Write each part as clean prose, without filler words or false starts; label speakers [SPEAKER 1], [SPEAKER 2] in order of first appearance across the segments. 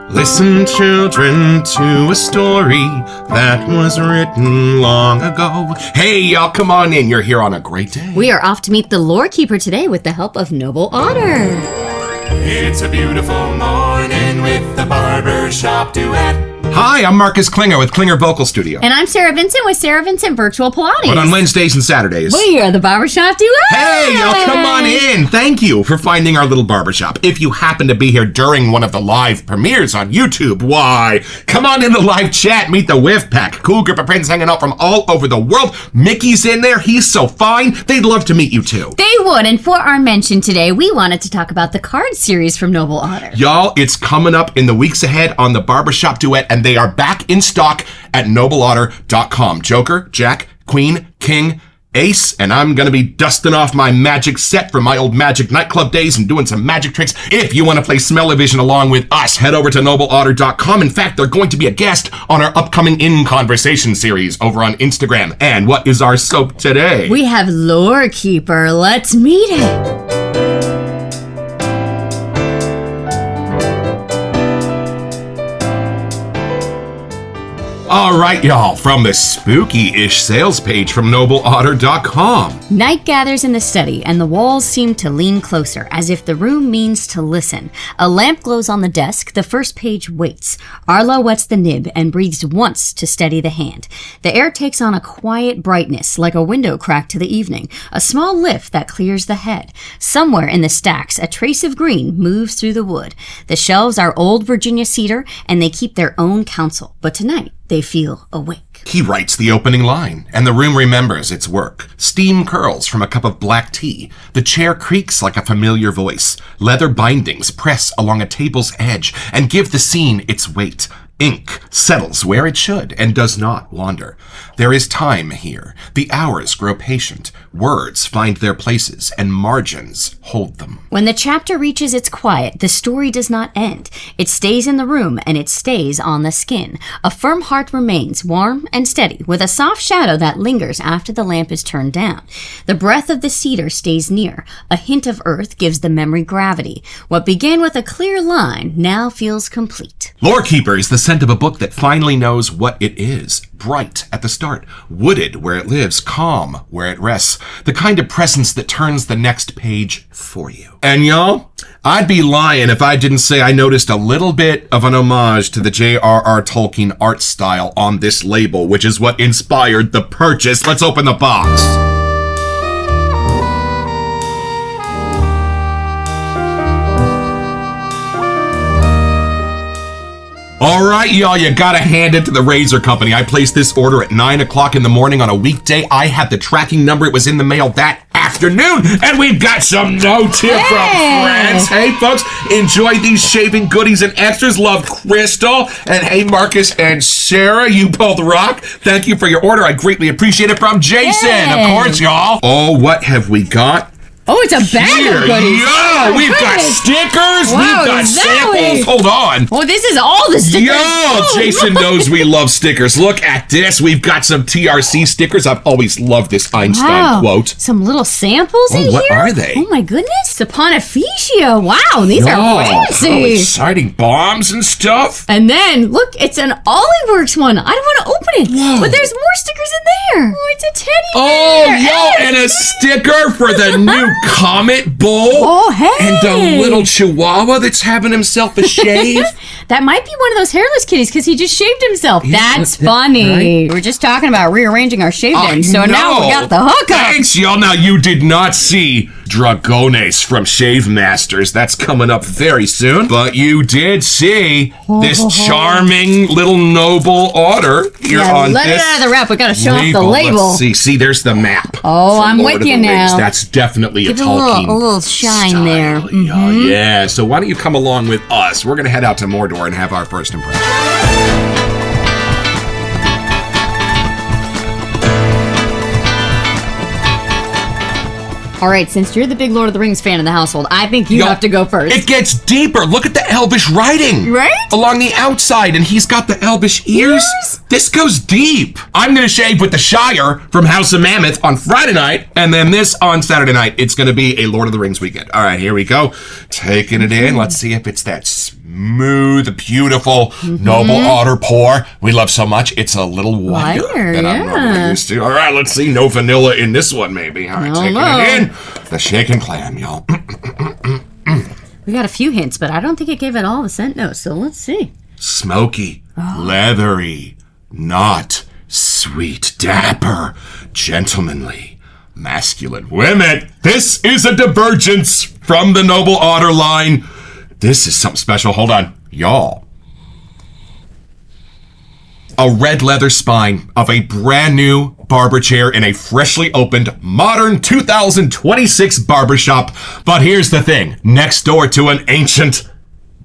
[SPEAKER 1] Listen, children, to a story that was written long ago. Hey, y'all, come on in. You're here on a great day.
[SPEAKER 2] We are off to meet the Lorekeeper today with the help of Noble Otter.
[SPEAKER 3] It's a beautiful morning with the Barbershop Duet.
[SPEAKER 1] Hi, I'm Marcus Klinger with Klinger Vocal Studio.
[SPEAKER 2] And I'm Sarah Vincent with Sarah Vincent Virtual Pilates.
[SPEAKER 1] But on Wednesdays and Saturdays.
[SPEAKER 2] We are the Barbershop Duet.
[SPEAKER 1] Hey, y'all, come on in. Thank you for finding our little barbershop. If you happen to be here during one of the live premieres on YouTube, why, come on in the live chat. Meet the Whiff Pack. Cool group of friends hanging out from all over the world. Mickey's in there. He's so fine. They'd love to meet you, too.
[SPEAKER 2] They would. And for our mention today, we wanted to talk about the card series from Noble Otter.
[SPEAKER 1] Y'all, it's coming up in the weeks ahead on the Barbershop Duet, and they are back in stock at nobleotter.com. Joker, Jack, Queen, King, Ace, and I'm going to be dusting off my magic set from my old magic nightclub days and doing some magic tricks. If you want to play Smell-O-Vision along with us, head over to nobleotter.com. In fact, they're going to be a guest on our upcoming In Conversation series over on Instagram. And what is our soap today?
[SPEAKER 2] We have Lorekeeper. Let's meet it.
[SPEAKER 1] All right, y'all, from the spooky-ish sales page from nobleotter.com.
[SPEAKER 2] Night gathers in the study, and the walls seem to lean closer, as if the room means to listen. A lamp glows on the desk. The first page waits. Arlo wets the nib and breathes once to steady the hand. The air takes on a quiet brightness, like a window crack to the evening, a small lift that clears the head. Somewhere in the stacks, a trace of green moves through the wood. The shelves are old Virginia cedar, and they keep their own counsel. But tonight, they feel awake.
[SPEAKER 1] He writes the opening line, and the room remembers its work. Steam curls from a cup of black tea. The chair creaks like a familiar voice. Leather bindings press along a table's edge and give the scene its weight. Ink settles where it should and does not wander. There is time here. The hours grow patient. Words find their places, and margins hold them.
[SPEAKER 2] When the chapter reaches its quiet, the story does not end. It stays in the room, and it stays on the skin. A firm heart remains, warm and steady, with a soft shadow that lingers after the lamp is turned down. The breath of the cedar stays near. A hint of earth gives the memory gravity. What began with a clear line now feels complete.
[SPEAKER 1] Lorekeeper is the scent of a book that finally knows what it is. Bright at the start, wooded where it lives, calm where it rests. The kind of presence that turns the next page for you. And y'all, I'd be lying if I didn't say I noticed a little bit of an homage to the J.R.R. Tolkien art style on this label, which is what inspired the purchase. Let's open the box. All right, y'all, you gotta hand it to the Razor Company. I placed this order at 9 o'clock in the morning on a weekday. I had the tracking number. It was in the mail that afternoon. And we've got some notes here from friends. Hey, folks, enjoy these shaving goodies and extras. Love Crystal. And hey, Marcus and Sarah, you both rock. Thank you for your order. I greatly appreciate it. From Jason, of course, y'all. Oh, what have we got?
[SPEAKER 2] Oh, it's a bag of goodies.
[SPEAKER 1] Yo, we've got stickers.
[SPEAKER 2] Wow,
[SPEAKER 1] we've got samples. Hold on.
[SPEAKER 2] Oh, this is all the stickers.
[SPEAKER 1] Yo, Jason knows we love stickers. Look at this. We've got some TRC stickers. I've always loved this Einstein quote.
[SPEAKER 2] Some little samples in here?
[SPEAKER 1] What are they?
[SPEAKER 2] Oh, my goodness. The Pontificia. Wow, these are fancy.
[SPEAKER 1] How exciting. Bombs and stuff.
[SPEAKER 2] And then, look, it's an Ollie-Works one. I don't want to open it.
[SPEAKER 1] Whoa.
[SPEAKER 2] But there's more stickers in there. Oh, it's a teddy
[SPEAKER 1] Oh,
[SPEAKER 2] bear.
[SPEAKER 1] yo, and a sticker for the new Comet Bull.
[SPEAKER 2] Oh, hey.
[SPEAKER 1] And the little Chihuahua that's having himself a shave.
[SPEAKER 2] That might be one of those hairless kitties because he just shaved himself.
[SPEAKER 1] Yeah,
[SPEAKER 2] That's funny.
[SPEAKER 1] Right?
[SPEAKER 2] We were just talking about rearranging our shave ends, so now we got the hookup.
[SPEAKER 1] Thanks, y'all. Now, you did not see Dragones from Shave Masters. That's coming up very soon. But you did see this charming little noble otter here on
[SPEAKER 2] let
[SPEAKER 1] this
[SPEAKER 2] it out of the wrap. We got to show off the
[SPEAKER 1] label.
[SPEAKER 2] label.
[SPEAKER 1] Let's see. See, there's the map.
[SPEAKER 2] Oh, I'm
[SPEAKER 1] Lord
[SPEAKER 2] with
[SPEAKER 1] of
[SPEAKER 2] you
[SPEAKER 1] the
[SPEAKER 2] now.
[SPEAKER 1] Rings. That's definitely
[SPEAKER 2] Give
[SPEAKER 1] a
[SPEAKER 2] it
[SPEAKER 1] Tolkien
[SPEAKER 2] a little shine
[SPEAKER 1] style.
[SPEAKER 2] there.
[SPEAKER 1] Yeah. So why don't you come along with us? We're going to head out to Mordor and have our first impression.
[SPEAKER 2] All right, since you're the big Lord of the Rings fan in the household, I think you have to go first.
[SPEAKER 1] It gets deeper. Look at the Elvish writing.
[SPEAKER 2] Right?
[SPEAKER 1] Along the outside, and he's got the Elvish ears. This goes deep. I'm going to shave with the Shire from House of Mammoth on Friday night, and then this on Saturday night. It's going to be a Lord of the Rings weekend. All right, here we go. Taking it in. Let's see if it's that smell smooth, beautiful, noble otter pour we love so much. It's a little wider than I'm normally used to. All right, let's see. No vanilla in this one, maybe. All right, taking it in. The shaken clam, y'all.
[SPEAKER 2] We got a few hints, but I don't think it gave it all the scent notes, so let's see.
[SPEAKER 1] Smoky, leathery, not sweet, dapper, gentlemanly, masculine. Wait a minute. This is a divergence from the noble otter line. This is something special. Hold on. Y'all. A red leather spine of a brand new barber chair in a freshly opened, modern 2026 barbershop. But here's the thing. Next door to an ancient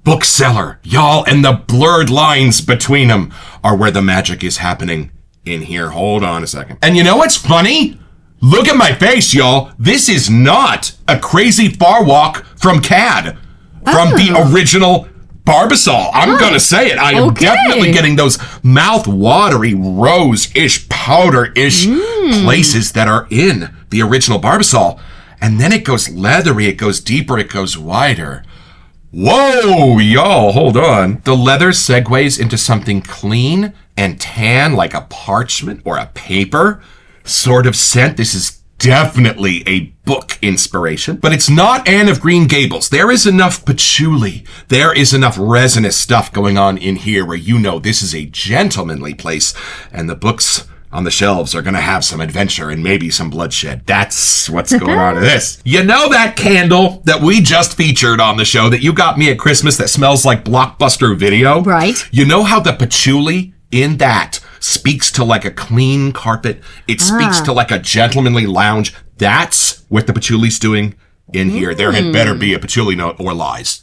[SPEAKER 1] bookseller. Y'all, and the blurred lines between them are where the magic is happening in here. Hold on a second. And you know what's funny? Look at my face, y'all. This is not a crazy far walk from CAD. From the original Barbasol. I'm going to say it. I am definitely getting those mouth-watery, rose-ish, powder-ish places that are in the original Barbasol. And then it goes leathery, it goes deeper, it goes wider. Whoa, y'all, hold on. The leather segues into something clean and tan, like a parchment or a paper sort of scent. This is definitely a book inspiration, but it's not Anne of Green Gables. There is enough patchouli. There is enough resinous stuff going on in here where you know this is a gentlemanly place, and the books on the shelves are going to have some adventure and maybe some bloodshed. That's what's going on in this. You know that candle that we just featured on the show that you got me at Christmas that smells like Blockbuster Video?
[SPEAKER 2] Right.
[SPEAKER 1] You know how the patchouli in that speaks to like a clean carpet. It speaks to like a gentlemanly lounge. That's what the patchouli's doing in here. There had better be a patchouli note or lies.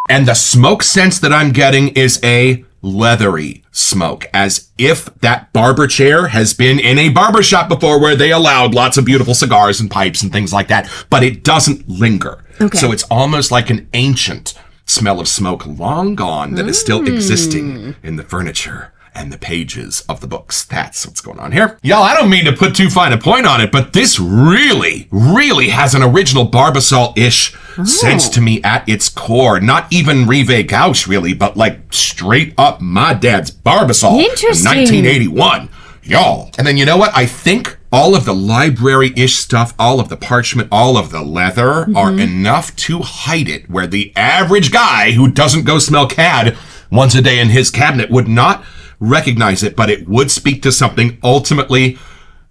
[SPEAKER 1] And the smoke sense that I'm getting is a leathery smoke, as if that barber chair has been in a barbershop before where they allowed lots of beautiful cigars and pipes and things like that, but it doesn't linger. Okay. So it's almost like an ancient smell of smoke long gone that is still existing in the furniture and the pages of the books. That's what's going on here. Y'all, I don't mean to put too fine a point on it, but this really, really has an original Barbasol-ish sense to me at its core. Not even Rive Gauche, really, but like straight up my dad's Barbasol.
[SPEAKER 2] Interesting.
[SPEAKER 1] 1981. Y'all. And then you know what? I think all of the library-ish stuff, all of the parchment, all of the leather are enough to hide it where the average guy who doesn't go smell CAD once a day in his cabinet would not recognize it, but it would speak to something ultimately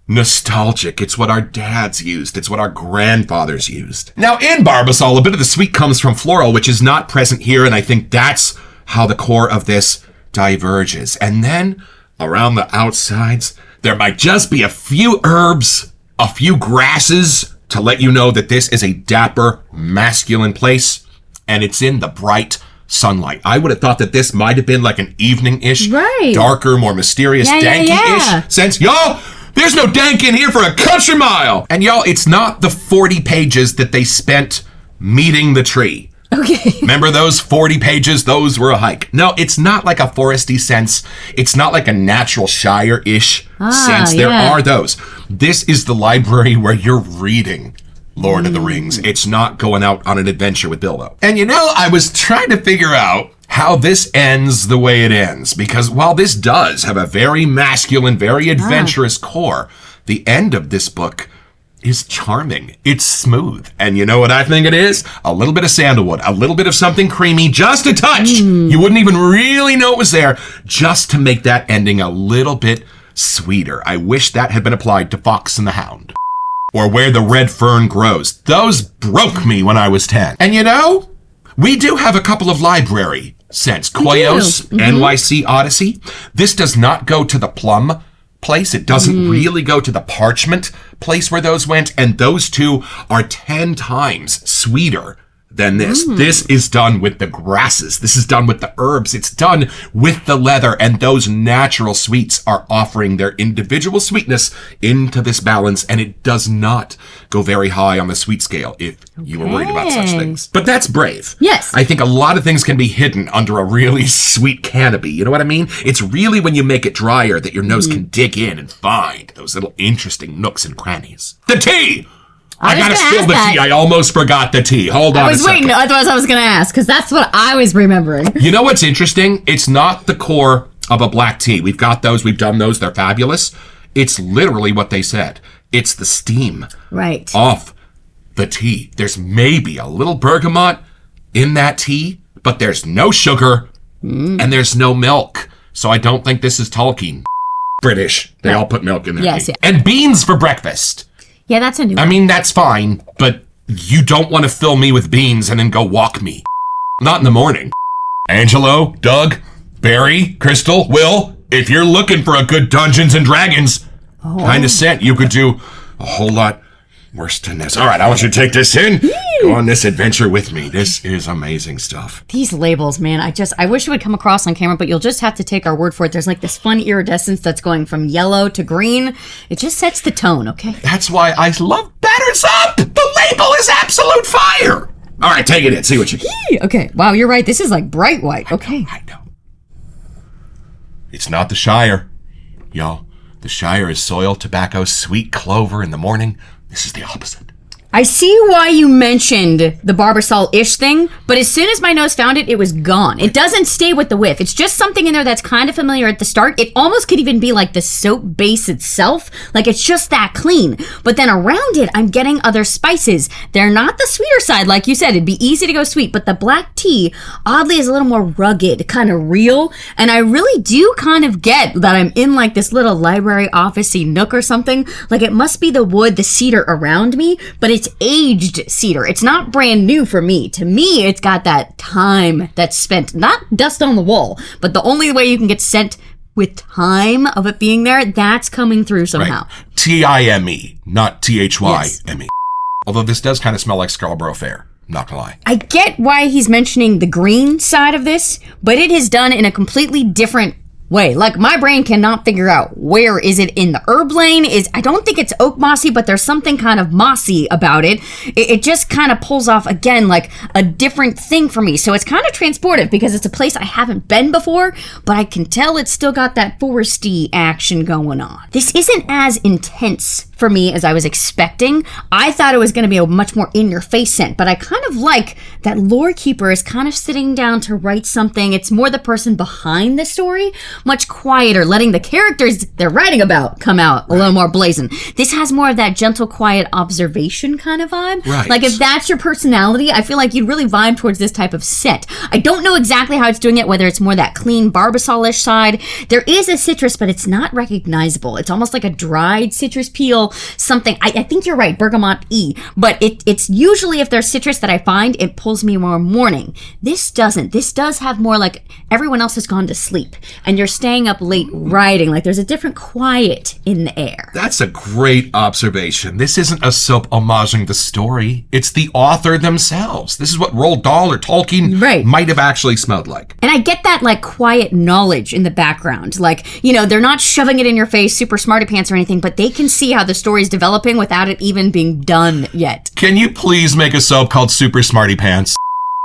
[SPEAKER 1] nostalgic. It's what our dads used. It's what our grandfathers used. Now, in Barbasol, a bit of the sweet comes from floral, which is not present here, and I think that's how the core of this diverges. And then, around the outsides, there might just be a few herbs, a few grasses to let you know that this is a dapper, masculine place, and it's in the bright sunlight. I would have thought that this might have been like an evening-ish, darker, more mysterious, danky-ish sense. Y'all, there's no dank in here for a country mile. And y'all, it's not the 40 pages that they spent meeting the tree. Okay. Remember those 40 pages? Those were a hike. No, it's not like a foresty sense. It's not like a natural shire-ish sense. There are those. This is the library where you're reading Lord of the Rings. It's not going out on an adventure with Bilbo. And you know, I was trying to figure out how this ends the way it ends, because while this does have a very masculine, very adventurous core, the end of this book is charming. It's smooth. And you know what I think it is? A little bit of sandalwood, a little bit of something creamy, just a touch. You wouldn't even really know it was there, just to make that ending a little bit sweeter. I wish that had been applied to Fox and the Hound, or Where the Red Fern Grows. Those broke me when I was 10. And you know, we do have a couple of library scents. Koyos, NYC Odyssey. This does not go to the plum place. It doesn't really go to the parchment place where those went. And those two are 10 times sweeter than this. This is done with the grasses. This is done with the herbs. It's done with the leather. And those natural sweets are offering their individual sweetness into this balance. And it does not go very high on the sweet scale if you were worried about such things. But that's brave.
[SPEAKER 2] Yes.
[SPEAKER 1] I think a lot of things can be hidden under a really sweet canopy. You know what I mean? It's really when you make it drier that your nose can dig in and find those little interesting nooks and crannies. The tea! I gotta spill the tea. I almost forgot the tea. Hold on a second.
[SPEAKER 2] I was waiting. Otherwise, I was going to ask, because that's what I was remembering.
[SPEAKER 1] You know what's interesting? It's not the core of a black tea. We've got those. We've done those. They're fabulous. It's literally what they said. It's the steam off the tea. There's maybe a little bergamot in that tea, but there's no sugar and there's no milk. So I don't think this is Tolkien. British. They all put milk in their tea. And beans for breakfast.
[SPEAKER 2] Yeah, that's a new one.
[SPEAKER 1] I mean, that's fine, but you don't want to fill me with beans and then go walk me. Not in the morning. Angelo, Doug, Barry, Crystal, Will, if you're looking for a good Dungeons and Dragons kind of scent, you could do a whole lot worse than this. All right, I want you to take this in. Go on this adventure with me. This is amazing stuff.
[SPEAKER 2] These labels, man, I wish it would come across on camera, but you'll just have to take our word for it. There's like this fun iridescence that's going from yellow to green. It just sets the tone, okay?
[SPEAKER 1] That's why I love Batters Up. The label is absolute fire. All right, take it in. See what you get.
[SPEAKER 2] Okay, wow, you're right. This is like bright white. Okay.
[SPEAKER 1] I know. It's not the Shire, y'all. The Shire is soil, tobacco, sweet clover in the morning. This is the opposite.
[SPEAKER 2] I see why you mentioned the Barbasol-ish thing, but as soon as my nose found it, it was gone. It doesn't stay with the whiff. It's just something in there that's kind of familiar at the start. It almost could even be like the soap base itself. Like, it's just that clean. But then around it, I'm getting other spices. They're not the sweeter side, like you said. It'd be easy to go sweet, but the black tea, oddly, is a little more rugged, kind of real. And I really do kind of get that I'm in like this little library office-y nook or something. Like, it must be the wood, the cedar around me, but it's aged cedar. It's not brand new for me. To me, it's got that time that's spent, not dust on the wall, but the only way you can get scent with time of it being there, that's coming through somehow.
[SPEAKER 1] Right. T-I-M-E, not T-H-Y-M-E. Although this does kind of smell like Scarborough Fair. Not gonna lie. I
[SPEAKER 2] get why he's mentioning the green side of this, but it is done in a completely different way. Like, my brain cannot figure out where is it in the herb lane. I don't think it's oak mossy, but there's something kind of mossy about it. It just kind of pulls off, again, like a different thing for me. So it's kind of transportive because it's a place I haven't been before, but I can tell it's still got that foresty action going on. This isn't as intense for me as I was expecting. I thought it was going to be a much more in-your-face scent, but I kind of like that Lorekeeper is kind of sitting down to write something. It's more the person behind the story, much quieter, letting the characters they're writing about come out a little more blazing. This has more of that gentle, quiet observation kind of vibe.
[SPEAKER 1] Right.
[SPEAKER 2] Like, if that's your personality, I feel like you'd really vibe towards this type of scent. I don't know exactly how it's doing it, whether it's more that clean Barbasol-ish side. There is a citrus, but it's not recognizable. It's almost like a dried citrus peel, something. I think you're right, bergamot-y, but it's usually, if there's citrus that I find, it pulls me more morning. This doesn't. This does have more like everyone else has gone to sleep, and you're staying up late writing. Like, there's a different quiet in the air.
[SPEAKER 1] That's a great observation. This isn't a soap homaging the story. It's the author themselves. This is what Roald Dahl or Tolkien might have actually smelled like.
[SPEAKER 2] And I get that, like, quiet knowledge in the background. Like, you know, they're not shoving it in your face, super smarty pants or anything, but they can see how the story's developing without it even being done yet.
[SPEAKER 1] Can you please make a soap called Super Smarty Pants?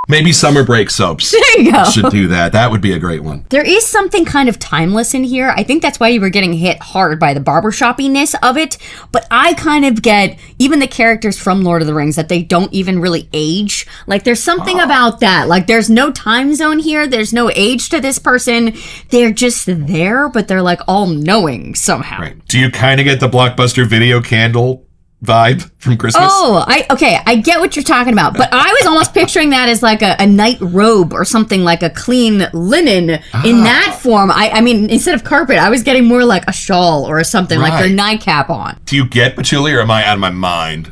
[SPEAKER 1] Maybe summer break soaps.
[SPEAKER 2] There you go.
[SPEAKER 1] Should do that. That would be a great one.
[SPEAKER 2] There is something kind of timeless in here. I think that's why you were getting hit hard by the barbershop-iness of it. But I kind of get, even the characters from Lord of the Rings, that they don't even really age. Like, there's something about that. Like, there's no time zone here. There's no age to this person. They're just there, but they're like all-knowing somehow.
[SPEAKER 1] Right. Do you kind of get the Blockbuster video candle vibe from Christmas?
[SPEAKER 2] Oh, I get what you're talking about, but I was almost picturing that as like a night robe or something, like a clean linen in that form. I mean, instead of carpet, I was getting more like a shawl or something, like their nightcap on.
[SPEAKER 1] Do you get patchouli, or am I out of my mind?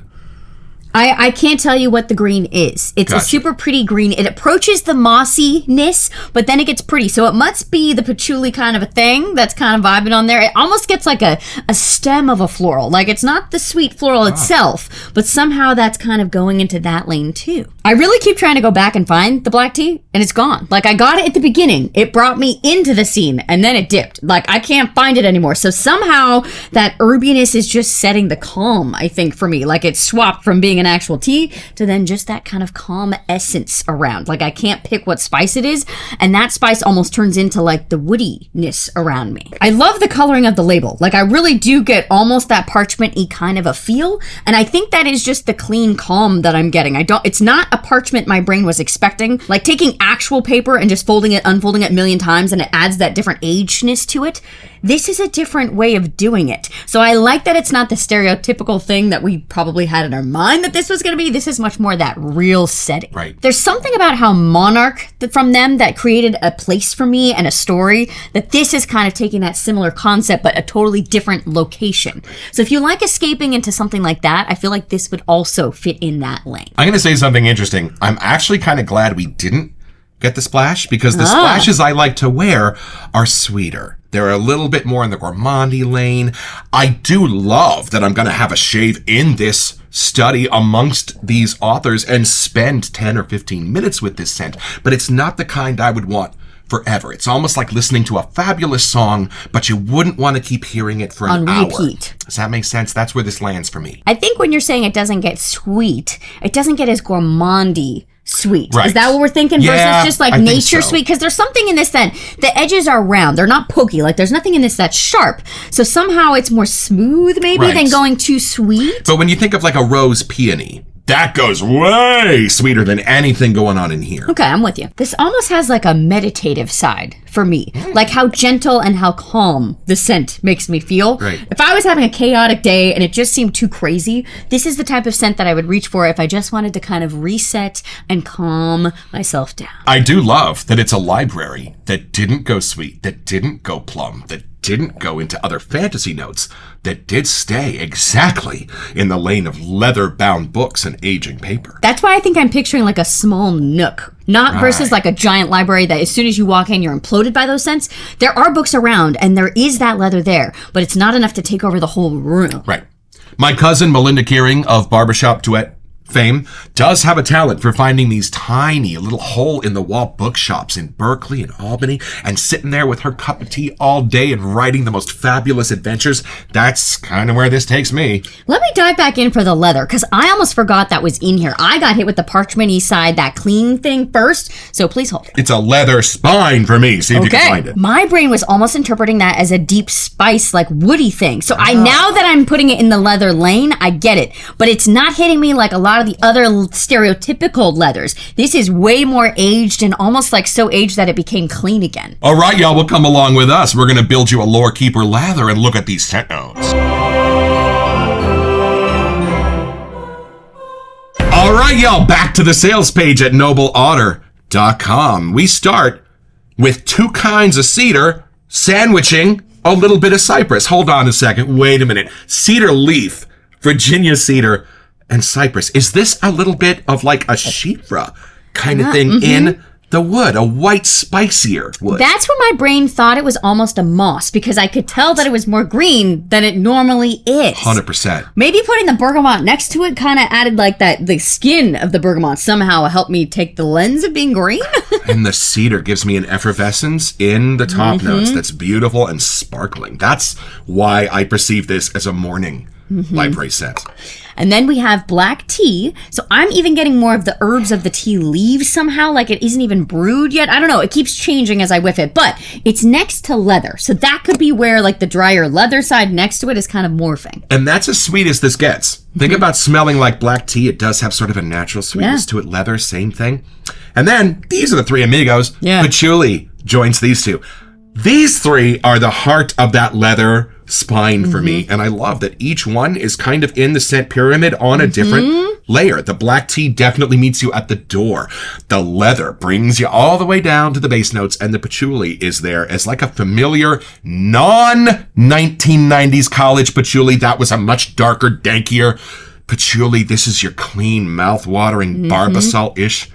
[SPEAKER 2] I can't tell you what the green is. It's a super pretty green. It approaches the mossiness, but then it gets pretty. So it must be the patchouli kind of a thing that's kind of vibing on there. It almost gets like a stem of a floral. Like, it's not the sweet floral itself, but somehow that's kind of going into that lane too. I really keep trying to go back and find the black tea, and it's gone. Like, I got it at the beginning. It brought me into the scene, and then it dipped. Like, I can't find it anymore. So somehow that herbiness is just setting the calm, I think, for me. Like, it swapped from being an actual tea to then just that kind of calm essence around. Like I can't pick what spice it is, and that spice almost turns into like the woodiness around me. I love the coloring of the label. Like I really do get almost that parchment-y kind of a feel, and I think that is just the clean calm that I'm getting. It's not a parchment my brain was expecting. Like taking actual paper and just folding it, unfolding it a million times, and it adds that different agedness to it. This is a different way of doing it. So I like that it's not the stereotypical thing that we probably had in our mind that this was going to be. This is much more that real setting.
[SPEAKER 1] Right.
[SPEAKER 2] There's something about how Monarch from them that created a place for me and a story, that this is kind of taking that similar concept but a totally different location. So if you like escaping into something like that, I feel like this would also fit in that lane.
[SPEAKER 1] I'm going to say something interesting. I'm actually kind of glad we didn't get the splash, because the splashes I like to wear are sweeter. They're a little bit more in the gourmandy lane. I do love that I'm going to have a shave in this study amongst these authors and spend 10 or 15 minutes with this scent, but it's not the kind I would want forever. It's almost like listening to a fabulous song, but you wouldn't want to keep hearing it for an hour.
[SPEAKER 2] Repeat.
[SPEAKER 1] Does that make sense? That's where this lands for me.
[SPEAKER 2] I think when you're saying it doesn't get sweet, it doesn't get as gourmandy sweet.
[SPEAKER 1] Right.
[SPEAKER 2] Is that what we're thinking?
[SPEAKER 1] Yeah,
[SPEAKER 2] versus just like
[SPEAKER 1] I think
[SPEAKER 2] nature
[SPEAKER 1] so.
[SPEAKER 2] sweet? Because there's something in this that the edges are round. They're not pokey. Like there's nothing in this that's sharp. So somehow it's more smooth maybe
[SPEAKER 1] Right.
[SPEAKER 2] than going too sweet.
[SPEAKER 1] But when you think of like a rose peony, that goes way sweeter than anything going on in here.
[SPEAKER 2] Okay, I'm with you. This almost has like a meditative side for me. Like how gentle and how calm the scent makes me feel.
[SPEAKER 1] Right.
[SPEAKER 2] If I was having a chaotic day and it just seemed too crazy, this is the type of scent that I would reach for if I just wanted to kind of reset and calm myself down.
[SPEAKER 1] I do love that it's a library that didn't go sweet, that didn't go plum, that didn't go into other fantasy notes, that did stay exactly in the lane of leather-bound books and aging paper.
[SPEAKER 2] That's why I think I'm picturing like a small nook, not versus like a giant library that as soon as you walk in, you're imploded by those scents. There are books around and there is that leather there, but it's not enough to take over the whole room.
[SPEAKER 1] Right. My cousin Melinda Keering of Barbershop Duet fame does have a talent for finding these tiny little hole-in-the-wall bookshops in Berkeley and Albany and sitting there with her cup of tea all day and writing the most fabulous adventures. That's kind of where this takes me.
[SPEAKER 2] Let me dive back in for the leather, because I almost forgot that was in here. I got hit with the parchment-y side, that clean thing first, so please hold.
[SPEAKER 1] It's a leather spine for me. See if you can find it.
[SPEAKER 2] My brain was almost interpreting that as a deep spice, like woody thing. So now that I'm putting it in the leather lane, I get it. But it's not hitting me like a lot of the other stereotypical leathers. This is way more aged and almost like so aged that it became clean again.
[SPEAKER 1] All right, y'all, will come along with us. We're going to build you a Lorekeeper lather and look at these scent notes. All right, y'all, back to the sales page at nobleotter.com. We start with 2 kinds of cedar sandwiching a little bit of cypress. Hold on a second. Wait a minute. Cedar leaf, Virginia cedar, and cypress. Is this a little bit of like a sheepra kind of thing in the wood, a white, spicier wood?
[SPEAKER 2] That's where my brain thought it was almost a moss, because I could tell that it was more green than it normally is.
[SPEAKER 1] 100%.
[SPEAKER 2] Maybe putting the bergamot next to it kind of added like that, the skin of the bergamot somehow helped me take the lens of being green.
[SPEAKER 1] And the cedar gives me an effervescence in the top notes that's beautiful and sparkling. That's why I perceive this as a morning library scent.
[SPEAKER 2] And then we have black tea. So I'm even getting more of the herbs of the tea leaves somehow, like it isn't even brewed yet. I don't know. It keeps changing as I whiff it, but it's next to leather. So that could be where like the drier leather side next to it is kind of morphing.
[SPEAKER 1] And that's as sweet as this gets. Think about smelling like black tea. It does have sort of a natural sweetness to it. Leather, same thing. And then these are the 3 amigos.
[SPEAKER 2] Yeah.
[SPEAKER 1] Patchouli joins these 2. These 3 are the heart of that leather spine for me. And I love that each one is kind of in the scent pyramid on a different layer. The black tea definitely meets you at the door. The leather brings you all the way down to the base notes, and the patchouli is there as like a familiar non-1990s college patchouli. That was a much darker, dankier patchouli. This is your clean, mouth-watering barbasol-ish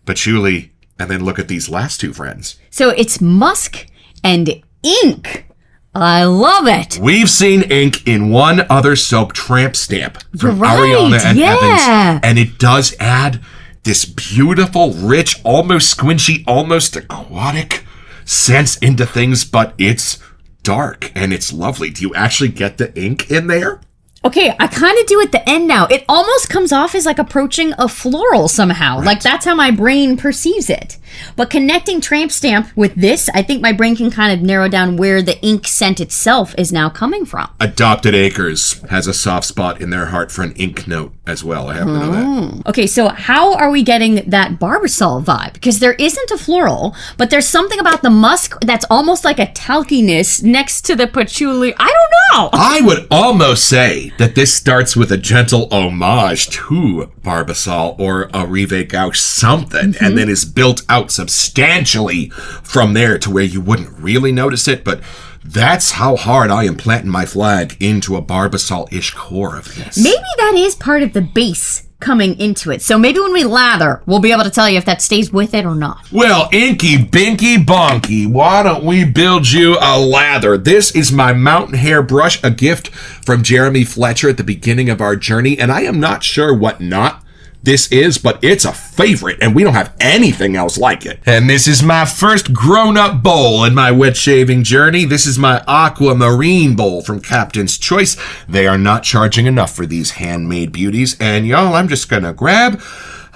[SPEAKER 1] patchouli. And then look at these last 2 friends.
[SPEAKER 2] So it's musk and ink. I love it.
[SPEAKER 1] We've seen ink in one other soap, Tramp Stamp, from
[SPEAKER 2] Right,
[SPEAKER 1] Ariana and
[SPEAKER 2] yeah.
[SPEAKER 1] Evans. And it does add this beautiful, rich, almost squinchy, almost aquatic sense into things, but it's dark and it's lovely. Do you actually get the ink in there?
[SPEAKER 2] Okay, I kind of do at the end now. It almost comes off as like approaching a floral somehow. Right. Like that's how my brain perceives it. But connecting Tramp Stamp with this, I think my brain can kind of narrow down where the ink scent itself is now coming from.
[SPEAKER 1] Adopted Acres has a soft spot in their heart for an ink note as well. I happen to know that.
[SPEAKER 2] Okay, so how are we getting that Barbasol vibe? Because there isn't a floral, but there's something about the musk that's almost like a talkiness next to the patchouli. I don't know.
[SPEAKER 1] I would almost say that this starts with a gentle homage to Barbasol or a Rive Gauche something, and then is built out substantially from there to where you wouldn't really notice it, but that's how hard I am planting my flag into a Barbasol-ish core of this.
[SPEAKER 2] Maybe that is part of the base coming into it. So maybe when we lather, we'll be able to tell you if that stays with it or not.
[SPEAKER 1] Well, Inky Binky Bonky, why don't we build you a lather? This is my mountain hair brush, a gift from Jeremy Fletcher at the beginning of our journey, and I am not sure what knot this is, but it's a favorite, and we don't have anything else like it. And this is my first grown-up bowl in my wet shaving journey. This is my aquamarine bowl from Captain's Choice. They are not charging enough for these handmade beauties, and y'all, I'm just gonna grab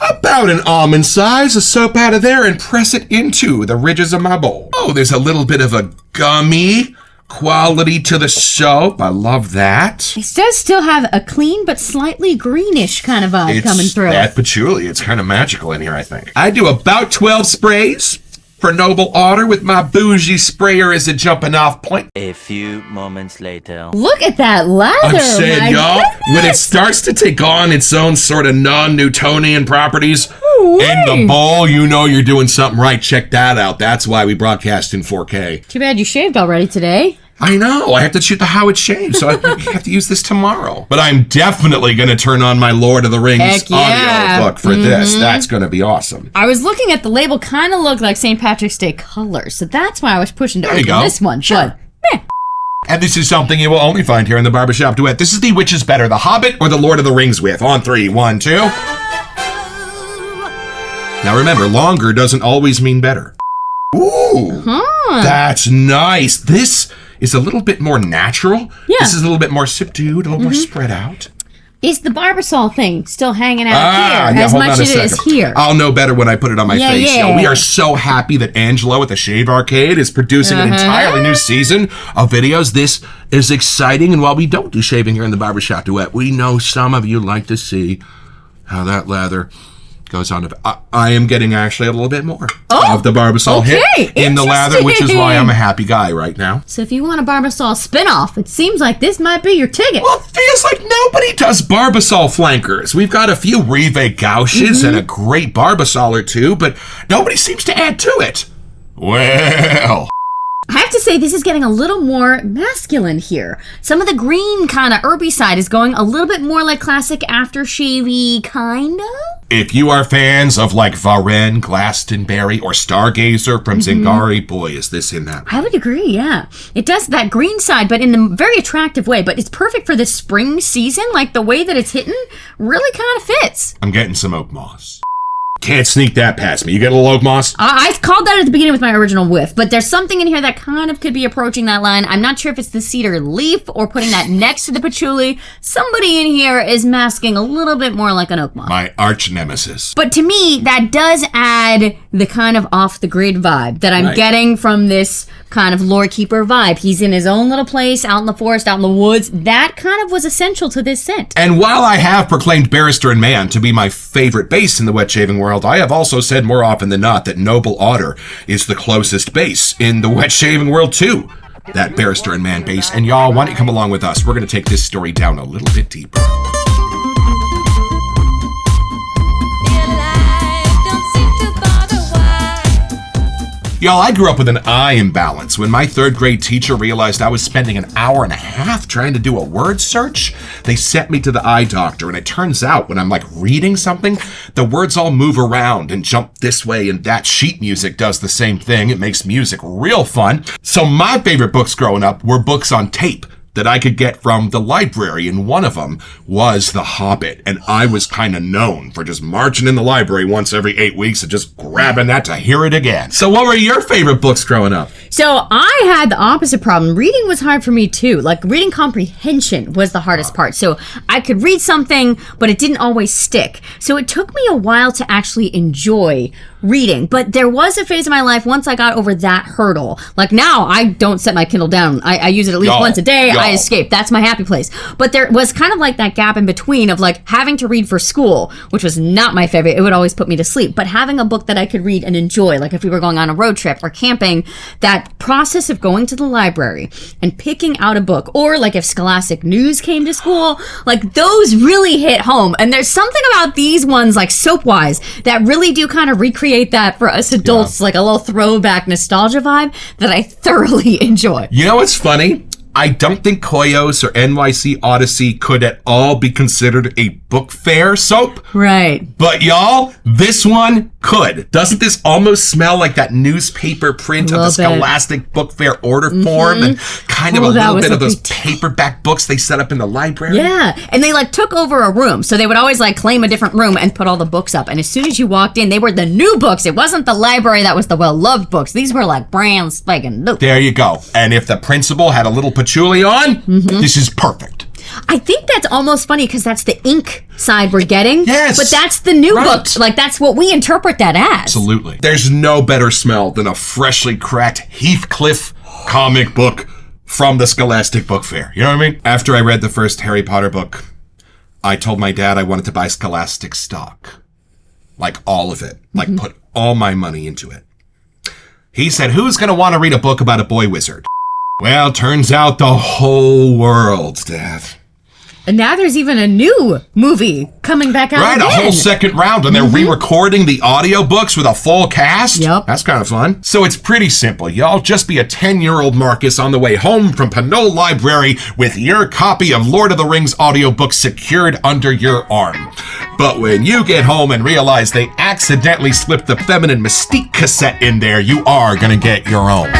[SPEAKER 1] about an almond size of soap out of there and press it into the ridges of my bowl. Oh, there's a little bit of a gummy quality to the soap. I love that.
[SPEAKER 2] It does still have a clean but slightly greenish kind of vibe coming through.
[SPEAKER 1] That patchouli. It's kind of magical in here, I think. I do about 12 sprays for Noble Otter with my bougie sprayer as a jumping off point.
[SPEAKER 4] A few moments later.
[SPEAKER 2] Look at that lather.
[SPEAKER 1] I'm saying, y'all, when it starts to take on its own sort of non-Newtonian properties in the bowl, you know you're doing something right. Check that out. That's why we broadcast in 4K.
[SPEAKER 2] Too bad you shaved already today.
[SPEAKER 1] I know. I have to shoot the How It Shaved, so I have to use this tomorrow. But I'm definitely going to turn on my Lord of the Rings audio book for this. That's going to be awesome.
[SPEAKER 2] I was looking at the label, kind of looked like St. Patrick's Day colors, so that's why I was pushing to open this one. Sure. But,
[SPEAKER 1] and this is something you will only find here in the Barbershop Duet. This is the Which is Better, The Hobbit or The Lord of the Rings with. On 3, 1, 2. Now remember, longer doesn't always mean better. Ooh, that's nice. This is a little bit more natural. Yeah. This is a little bit more subdued, a little more spread out.
[SPEAKER 2] Is the Barbasol thing still hanging out here as much as it is here?
[SPEAKER 1] I'll know better when I put it on my face. Yeah. We are so happy that Angelo at the Shave Arcade is producing an entirely new season of videos. This is exciting, and while we don't do shaving here in the Barbershop Duet, we know some of you like to see how that lather goes on. I am getting actually a little bit more of the Barbasol hit in the lather, which is why I'm a happy guy right now.
[SPEAKER 2] So if you want a Barbasol spinoff, it seems like this might be your ticket.
[SPEAKER 1] Well, it feels like nobody does Barbasol flankers. We've got a few Rive Gauches and a great Barbasol or two, but nobody seems to add to it. Well,
[SPEAKER 2] I have to say, this is getting a little more masculine here. Some of the green kind of herby side is going a little bit more like classic aftershave-y, kind of.
[SPEAKER 1] If you are fans of like Varenne, Glastonbury, or Stargazer from Zingari, boy, is this in that.
[SPEAKER 2] I would agree, yeah. It does that green side, but in a very attractive way. But it's perfect for this spring season. Like the way that it's hitting really kind of fits.
[SPEAKER 1] I'm getting some oak moss. Can't sneak that past me. You get a little oak moss?
[SPEAKER 2] I called that at the beginning with my original whiff, but there's something in here that kind of could be approaching that line. I'm not sure if it's the cedar leaf or putting that next to the patchouli. Somebody in here is masking a little bit more like an oak moss.
[SPEAKER 1] My arch nemesis.
[SPEAKER 2] But to me, that does add the kind of off-the-grid vibe that I'm getting from this kind of Lorekeeper vibe. He's in his own little place, out in the forest, out in the woods. That kind of was essential to this scent.
[SPEAKER 1] And while I have proclaimed Barrister and Man to be my favorite base in the wet shaving world, I have also said more often than not that Noble Otter is the closest base in the wet shaving world too. That Barrister and Man base. And y'all, why don't you come along with us? We're going to take this story down a little bit deeper. Y'all, I grew up with an eye imbalance. When my third grade teacher realized I was spending an hour and a half trying to do a word search, they sent me to the eye doctor. And it turns out when I'm like reading something, the words all move around and jump this way, and that sheet music does the same thing. It makes music real fun. So my favorite books growing up were books on tape that I could get from the library, and one of them was The Hobbit, and I was kind of known for just marching in the library once every 8 weeks and just grabbing that to hear it again. So what were your favorite books growing up?
[SPEAKER 2] So I had the opposite problem. Reading was hard for me too. Like reading comprehension was the hardest part. So I could read something, but it didn't always stick. So it took me a while to actually enjoy reading. But there was a phase of my life once I got over that hurdle. Like now I don't set my Kindle down. I use it at least once a day. I escape. That's my happy place. But there was kind of like that gap in between of like having to read for school, which was not my favorite. It would always put me to sleep. But having a book that I could read and enjoy, like if we were going on a road trip or camping, that process of going to the library and picking out a book, or like if Scholastic News came to school, like those really hit home. And there's something about these ones, like Soapwise, that really do kind of recreate that for us adults, like a little throwback nostalgia vibe that I thoroughly enjoy.
[SPEAKER 1] You know what's funny? I don't think Koyos or NYC Odyssey could at all be considered a book fair soap.
[SPEAKER 2] Right.
[SPEAKER 1] But y'all, this one could. Doesn't this almost smell like that newspaper print of the Scholastic Book Fair order form and kind of a little bit of those paperback books they set up in the library?
[SPEAKER 2] Yeah. And they like took over a room. So they would always like claim a different room and put all the books up. And as soon as you walked in, they were the new books. It wasn't the library that was the well-loved books. These were like brand spanking new.
[SPEAKER 1] There you go. And if the principal had a little patchouli on, this is perfect.
[SPEAKER 2] I think that's almost funny because that's the ink side we're getting.
[SPEAKER 1] Yes.
[SPEAKER 2] But that's the new book. Like, that's what we interpret that as.
[SPEAKER 1] Absolutely. There's no better smell than a freshly cracked Heathcliff comic book from the Scholastic Book Fair. You know what I mean? After I read the first Harry Potter book, I told my dad I wanted to buy Scholastic stock. Like, all of it. Like, put all my money into it. He said, who's going to want to read a book about a boy wizard? Well, turns out the whole world, Dad.
[SPEAKER 2] And now there's even a new movie coming back out again.
[SPEAKER 1] A whole second round, and they're re-recording the audiobooks with a full cast.
[SPEAKER 2] Yep.
[SPEAKER 1] That's kind of fun. So it's pretty simple, y'all. Just be a 10-year-old Marcus on the way home from Pinot Library with your copy of Lord of the Rings audiobook secured under your arm. But when you get home and realize they accidentally slipped the Feminine Mystique cassette in there, you are gonna get your own.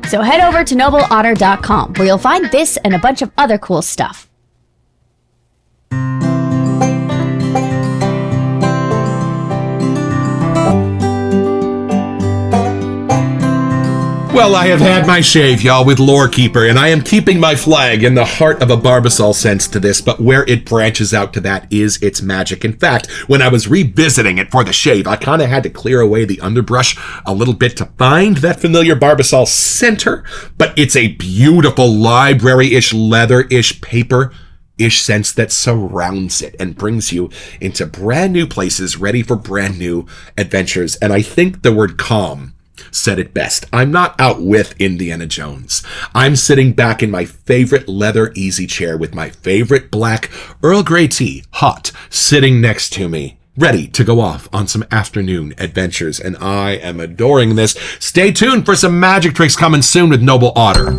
[SPEAKER 2] So head over to nobleotter.com where you'll find this and a bunch of other cool stuff.
[SPEAKER 1] Well, I have had my shave, y'all, with Lorekeeper, and I am keeping my flag in the heart of a Barbasol sense to this, but where it branches out to that is its magic. In fact, when I was revisiting it for the shave, I kind of had to clear away the underbrush a little bit to find that familiar Barbasol center, but it's a beautiful library-ish, leather-ish, paper-ish sense that surrounds it and brings you into brand new places ready for brand new adventures. And I think the word calm said it best. I'm not out with Indiana Jones. I'm sitting back in my favorite leather easy chair with my favorite black Earl Grey tea, hot, sitting next to me, ready to go off on some afternoon adventures. And I am adoring this. Stay tuned for some magic tricks coming soon with Noble Otter.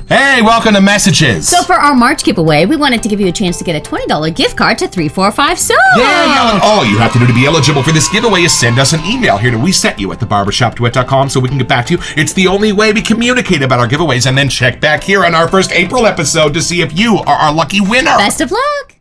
[SPEAKER 1] Hey, welcome to Messages.
[SPEAKER 2] So for our March giveaway, we wanted to give you a chance to get a $20 gift card to 345 Soap.
[SPEAKER 1] Yeah. All you have to do to be eligible for this giveaway is send us an email here to WeSentYou at thebarbershopduet.com so we can get back to you. It's the only way we communicate about our giveaways, and then check back here on our first April episode to see if you are our lucky winner.
[SPEAKER 2] Best of luck.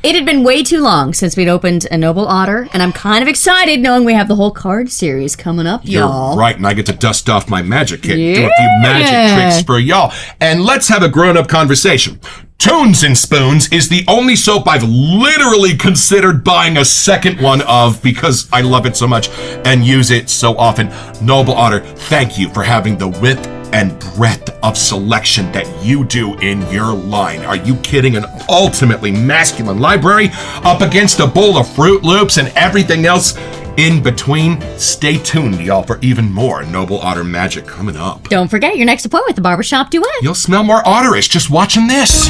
[SPEAKER 2] It had been way too long since we'd opened a Noble Otter, and I'm kind of excited knowing we have the whole card series coming up, y'all.
[SPEAKER 1] You're right, and I get to dust off my magic kit and do a few magic tricks for y'all. And let's have a grown-up conversation. Tunes and Spoons is the only soap I've literally considered buying a second one of because I love it so much and use it so often. Noble Otter, thank you for having the width and breadth of selection that you do in your line. Are you kidding? An ultimately masculine library up against a bowl of Fruit Loops and everything else in between. Stay tuned, y'all, for even more Noble Otter magic coming up.
[SPEAKER 2] Don't forget your next appointment with the Barbershop Duet.
[SPEAKER 1] You'll smell more otterish just watching this.